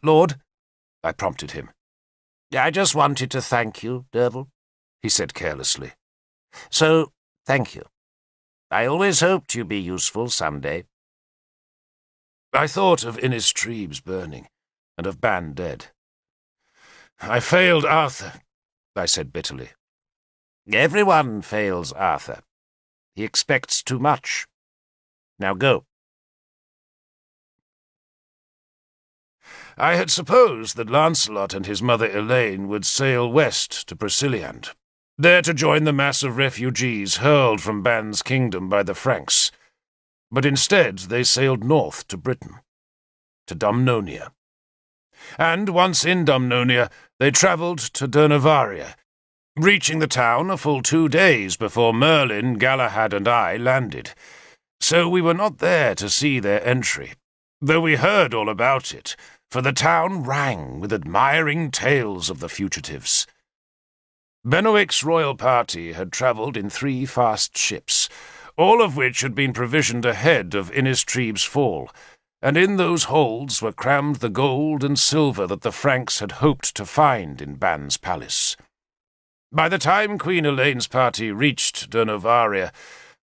Lord, I prompted him. I just wanted to thank you, Derval, he said carelessly. So, thank you. I always hoped you'd be useful some day. I thought of Innistribes burning, and of Ban dead. I failed Arthur, I said bitterly. Everyone fails Arthur. He expects too much. Now go. I had supposed that Lancelot and his mother Elaine would sail west to Broceliande, there to join the mass of refugees hurled from Ban's kingdom by the Franks. But instead they sailed north to Britain, to Dumnonia. And once in Dumnonia, they travelled to Durnovaria, reaching the town a full 2 days before Merlin, Galahad, and I landed. So we were not there to see their entry, though we heard all about it, for the town rang with admiring tales of the fugitives. Benwick's royal party had travelled in 3 fast ships, all of which had been provisioned ahead of Innistribes' fall, and in those holds were crammed the gold and silver that the Franks had hoped to find in Ban's palace. By the time Queen Elaine's party reached Durnovaria,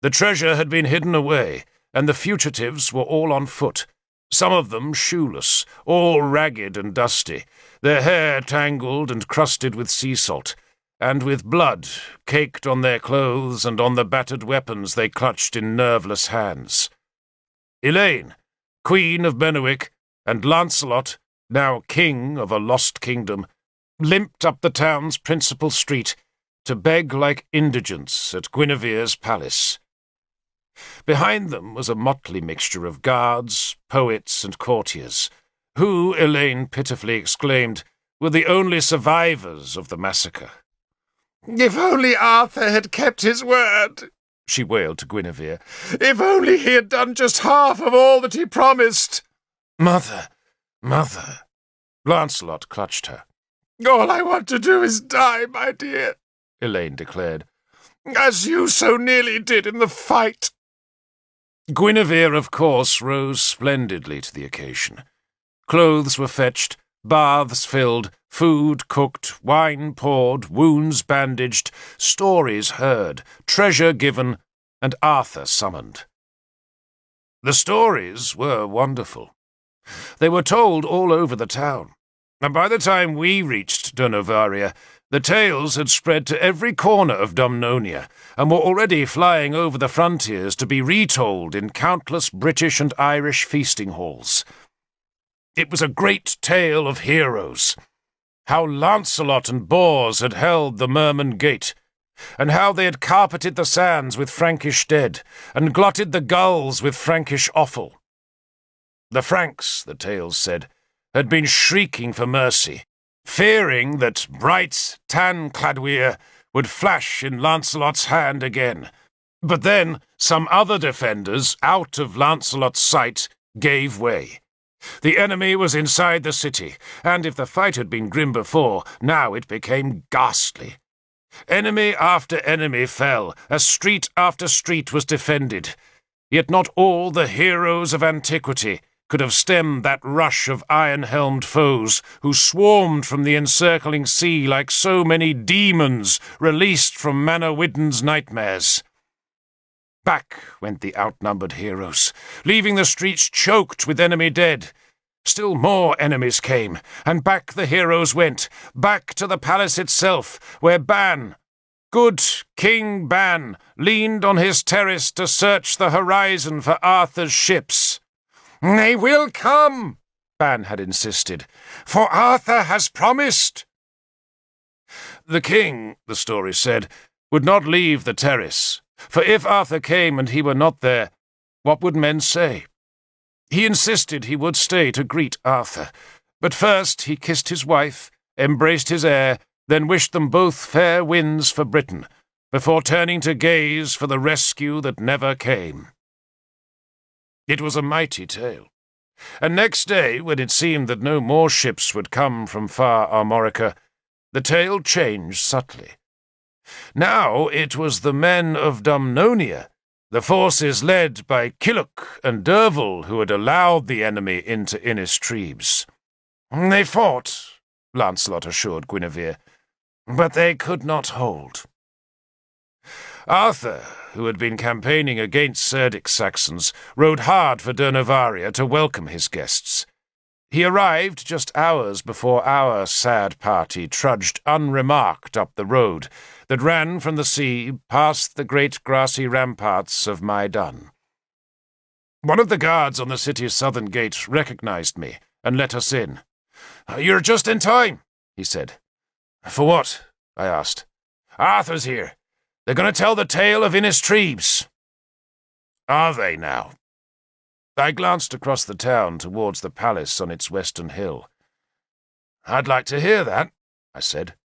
the treasure had been hidden away, and the fugitives were all on foot, some of them shoeless, all ragged and dusty, their hair tangled and crusted with sea salt, and with blood caked on their clothes and on the battered weapons they clutched in nerveless hands. Elaine, Queen of Benwick, and Lancelot, now king of a lost kingdom, limped up the town's principal street to beg like indigents at Guinevere's palace. Behind them was a motley mixture of guards, poets, and courtiers, who, Elaine pitifully exclaimed, were the only survivors of the massacre. "If only Arthur had kept his word," she wailed to Guinevere. "If only he had done just half of all that he promised." "Mother, mother," Lancelot clutched her. "All I want to do is die, my dear," Elaine declared, "as you so nearly did in the fight." Guinevere, of course, rose splendidly to the occasion. Clothes were fetched, baths filled, food cooked, wine poured, wounds bandaged, stories heard, treasure given, and Arthur summoned. The stories were wonderful. They were told all over the town, and by the time we reached Durnovaria, the tales had spread to every corner of Dumnonia, and were already flying over the frontiers to be retold in countless British and Irish feasting halls. It was a great tale of heroes, how Lancelot and Bors had held the Merman Gate, and how they had carpeted the sands with Frankish dead, and glutted the gulls with Frankish offal. The Franks, the tales said, had been shrieking for mercy, fearing that bright Tan-Cladwir would flash in Lancelot's hand again. But then some other defenders, out of Lancelot's sight, gave way. The enemy was inside the city, and if the fight had been grim before, now it became ghastly. Enemy after enemy fell, as street after street was defended. Yet not all the heroes of antiquity could have stemmed that rush of iron-helmed foes who swarmed from the encircling sea like so many demons released from Manawyddan's nightmares. Back went the outnumbered heroes, leaving the streets choked with enemy dead. Still more enemies came, and back the heroes went, back to the palace itself, where Ban, good King Ban, leaned on his terrace to search the horizon for Arthur's ships. "They will come," Ban had insisted, "for Arthur has promised." The king, the story said, would not leave the terrace, for if Arthur came and he were not there, what would men say? He insisted he would stay to greet Arthur, but first he kissed his wife, embraced his heir, then wished them both fair winds for Britain, before turning to gaze for the rescue that never came. It was a mighty tale, and next day, when it seemed that no more ships would come from far Armorica, the tale changed subtly. Now it was the men of Dumnonia, the forces led by Kilhuch and Derval, who had allowed the enemy into Innistribes. "They fought," Lancelot assured Guinevere, "but they could not hold." Arthur, who had been campaigning against Cerdic Saxons, rode hard for Durnovaria to welcome his guests. He arrived just hours before our sad party trudged unremarked up the road that ran from the sea past the great grassy ramparts of Maidan. One of the guards on the city's southern gate recognized me and let us in. "You're just in time," he said. "For what?" I asked. "Arthur's here. They're going to tell the tale of Innistribes." "Are they now?" I glanced across the town towards the palace on its western hill. "I'd like to hear that," I said.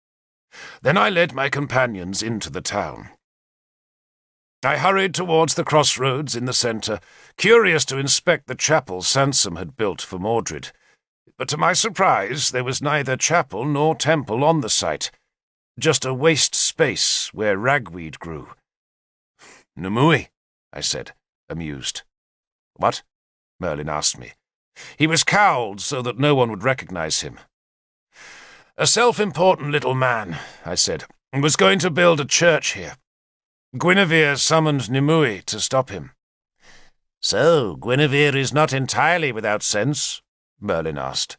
Then I led my companions into the town. I hurried towards the crossroads in the centre, curious to inspect the chapel Sansom had built for Mordred. But to my surprise, there was neither chapel nor temple on the site, just a waste space where ragweed grew. "Nimue," I said, amused. "What?" Merlin asked me. He was cowled so that no one would recognize him. "A self-important little man," I said, "and was going to build a church here. Guinevere summoned Nimue to stop him." "So, Guinevere is not entirely without sense?" Merlin asked.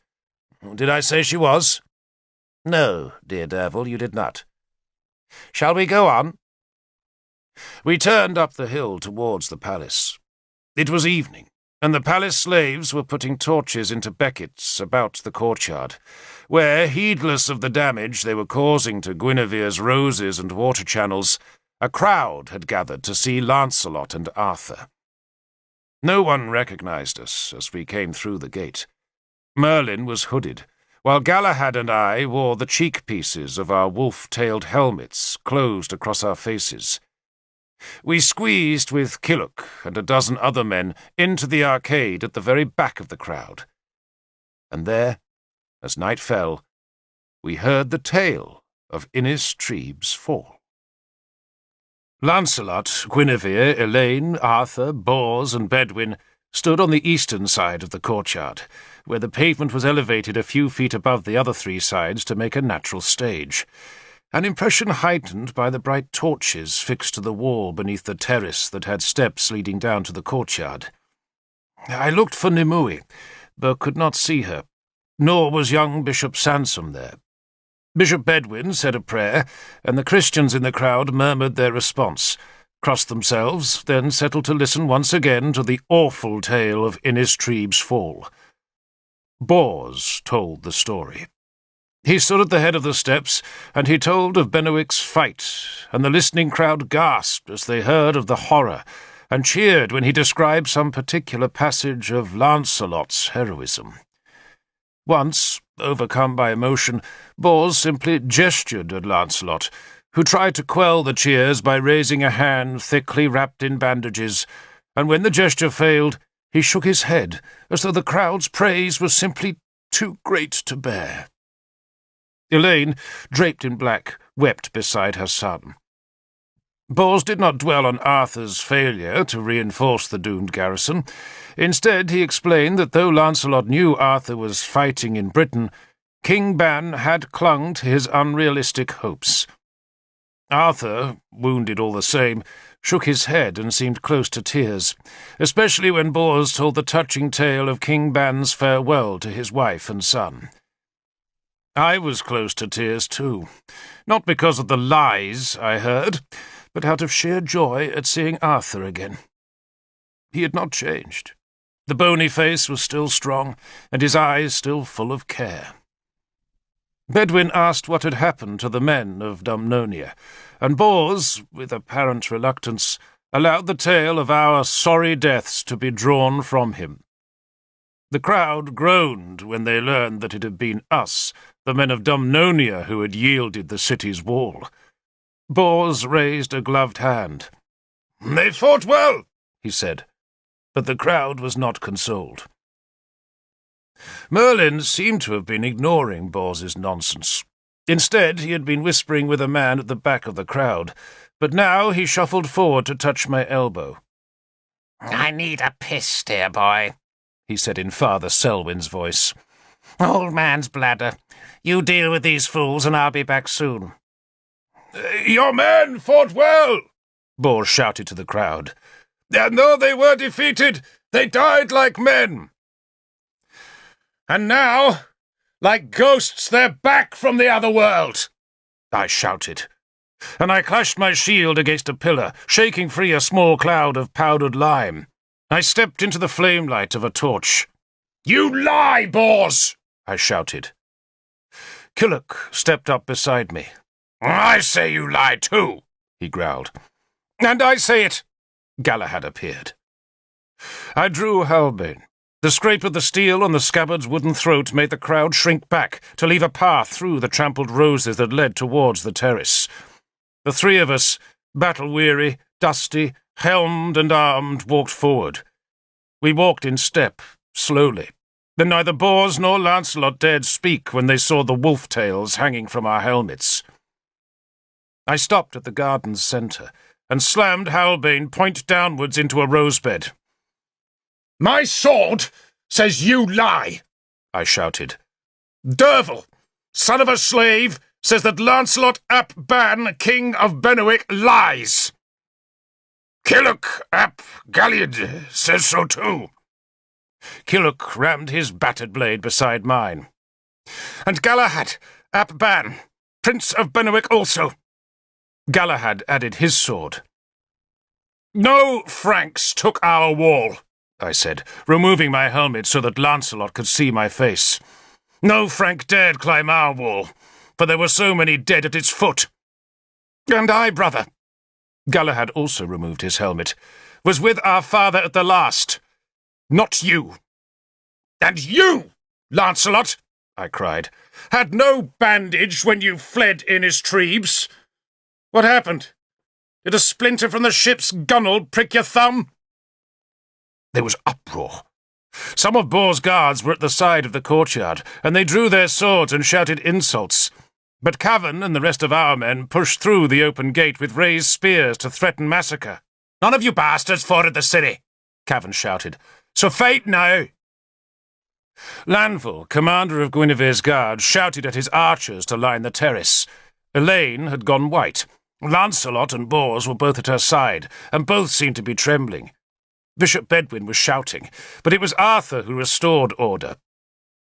"Did I say she was?" "No, dear Derval, you did not. Shall we go on?" We turned up the hill towards the palace. It was evening, and the palace slaves were putting torches into beckets about the courtyard, where, heedless of the damage they were causing to Guinevere's roses and water channels, a crowd had gathered to see Lancelot and Arthur. No one recognized us as we came through the gate. Merlin was hooded, while Galahad and I wore the cheek-pieces of our wolf-tailed helmets closed across our faces. We squeezed with Killock and a dozen other men into the arcade at the very back of the crowd. And there, as night fell, we heard the tale of Innistribes' fall. Lancelot, Guinevere, Elaine, Arthur, Bors, and Bedwin stood on the eastern side of the courtyard, where the pavement was elevated a few feet above the other three sides to make a natural stage, an impression heightened by the bright torches fixed to the wall beneath the terrace that had steps leading down to the courtyard. I looked for Nimue, but could not see her, nor was young Bishop Sansom there. Bishop Bedwin said a prayer, and the Christians in the crowd murmured their response, crossed themselves, then settled to listen once again to the awful tale of Innistribes' fall. Bors told the story. He stood at the head of the steps, and he told of Benwick's fight, and the listening crowd gasped as they heard of the horror, and cheered when he described some particular passage of Lancelot's heroism. Once, overcome by emotion, Bors simply gestured at Lancelot, who tried to quell the cheers by raising a hand thickly wrapped in bandages, and when the gesture failed, he shook his head, as though the crowd's praise was simply too great to bear. Elaine, draped in black, wept beside her son. Bors did not dwell on Arthur's failure to reinforce the doomed garrison. Instead, he explained that though Lancelot knew Arthur was fighting in Britain, King Ban had clung to his unrealistic hopes. Arthur, wounded all the same, shook his head and seemed close to tears, especially when Bors told the touching tale of King Ban's farewell to his wife and son. I was close to tears too, not because of the lies I heard, but out of sheer joy at seeing Arthur again. He had not changed. The bony face was still strong, and his eyes still full of care. Bedwin asked what had happened to the men of Dumnonia, and Bors, with apparent reluctance, allowed the tale of our sorry deaths to be drawn from him. The crowd groaned when they learned that it had been us, the men of Dumnonia, who had yielded the city's wall. Bors raised a gloved hand. "They fought well," he said, but the crowd was not consoled. Merlin seemed to have been ignoring Bors's nonsense. Instead, he had been whispering with a man at the back of the crowd, but now he shuffled forward to touch my elbow. "I need a piss, dear boy," he said in Father Selwyn's voice. Old man's bladder. You deal with these fools and I'll be back soon. Your men fought well, Bors shouted to the crowd. And though they were defeated, they died like men. And now, like ghosts, they're back from the other world, I shouted. And I clashed my shield against a pillar, shaking free a small cloud of powdered lime. I stepped into the flame light of a torch. You lie, Bors! I shouted. Killock stepped up beside me. I say you lie too, he growled. And I say it. Galahad appeared. I drew halberd. The scrape of the steel on the scabbard's wooden throat made the crowd shrink back to leave a path through the trampled roses that led towards the terrace. The three of us, battle-weary, dusty, helmed and armed, walked forward. We walked in step, slowly. Then neither Bors nor Lancelot dared speak when they saw the wolf-tails hanging from our helmets. I stopped at the garden's centre and slammed Halbane point downwards into a rosebed. My sword says you lie, I shouted. Derval, son of a slave, says that Lancelot ap Ban, king of Benwick, lies. Killock ap Galliard says so too. Killock rammed his battered blade beside mine. And Galahad ap Ban, prince of Benwick also. Galahad added his sword. No Franks took our wall, I said, removing my helmet so that Lancelot could see my face. No Frank dared climb our wall, for there were so many dead at its foot. And I, brother, Galahad also removed his helmet, was with our father at the last. Not you. And you, Lancelot, I cried, had no bandage when you fled Innistribes. What happened? Did a splinter from the ship's gunwale prick your thumb? There was uproar. Some of Bors' guards were at the side of the courtyard, and they drew their swords and shouted insults. But Cavan and the rest of our men pushed through the open gate with raised spears to threaten massacre. None of you bastards fought at the city, Cavan shouted. So fight now! Lanval, commander of Guinevere's guard, shouted at his archers to line the terrace. Elaine had gone white. Lancelot and Bors were both at her side, and both seemed to be trembling. Bishop Bedwin was shouting, but it was Arthur who restored order.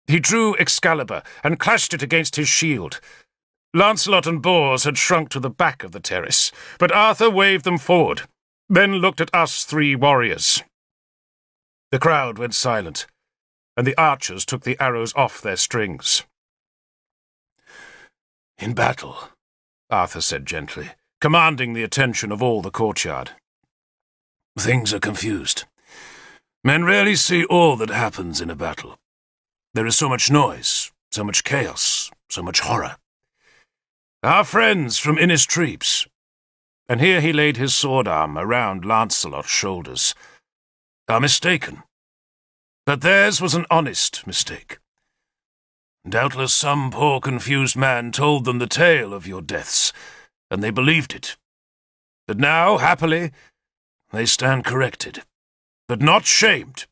He drew Excalibur and clashed it against his shield. Lancelot and Bors had shrunk to the back of the terrace, but Arthur waved them forward, then looked at us three warriors. The crowd went silent, and the archers took the arrows off their strings. In battle, Arthur said gently, commanding the attention of all the courtyard. Things are confused. Men rarely see all that happens in a battle. There is so much noise, so much chaos, so much horror. Our friends from Innistribes, and here he laid his sword arm around Lancelot's shoulders, are mistaken. But theirs was an honest mistake. Doubtless some poor confused man told them the tale of your deaths, and they believed it. But now, happily, they stand corrected, but not shamed.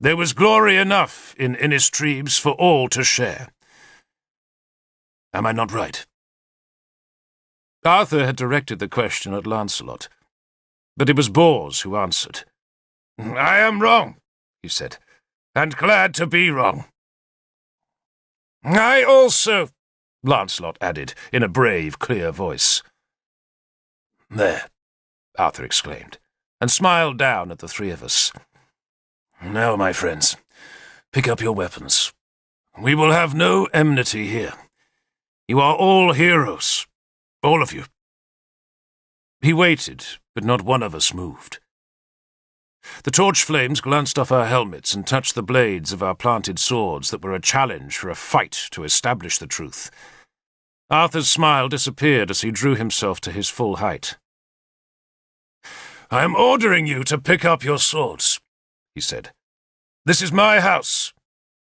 There was glory enough in Innistribes for all to share. Am I not right? Arthur had directed the question at Lancelot, but it was Bors who answered. I am wrong, he said, and glad to be wrong. I also, Lancelot added, in a brave, clear voice. There, Arthur exclaimed, and smiled down at the three of us. Now, my friends, pick up your weapons. We will have no enmity here. You are all heroes, all of you. He waited, but not one of us moved. The torch flames glanced off our helmets and touched the blades of our planted swords that were a challenge for a fight to establish the truth. Arthur's smile disappeared as he drew himself to his full height. I am ordering you to pick up your swords, he said. This is my house,